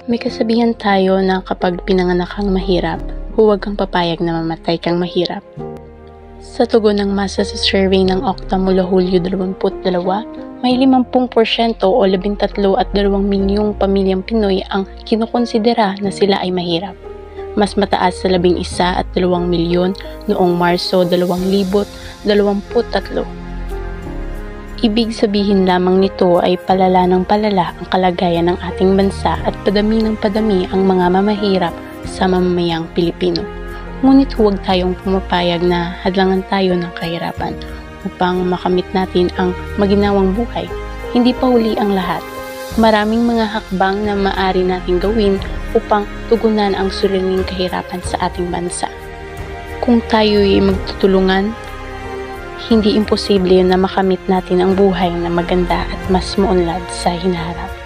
May kasabihan tayo na kapag pinanganak kang mahirap, huwag kang papayag na mamatay kang mahirap. Sa tugon ng masa sa survey ng Okta mula Hulyo 22, may 50% o 13.2 milyong pamilyang Pinoy ang kinukonsidera na sila ay mahirap. Mas mataas sa 11.2 milyon noong Marso 2023. Ibig sabihin lamang nito ay palala ng palala ang kalagayan ng ating bansa at padami ng padami ang mga mamahirap sa mamamayang Pilipino. Ngunit huwag tayong pumapayag na hadlangan tayo ng kahirapan upang makamit natin ang maginawang buhay. Hindi pa huli ang lahat. Maraming mga hakbang na maaari nating gawin upang tugunan ang suliraning kahirapan sa ating bansa. Kung tayo'y magtutulungan, hindi imposible na makamit natin ang buhay na maganda at mas maunlad sa hinaharap.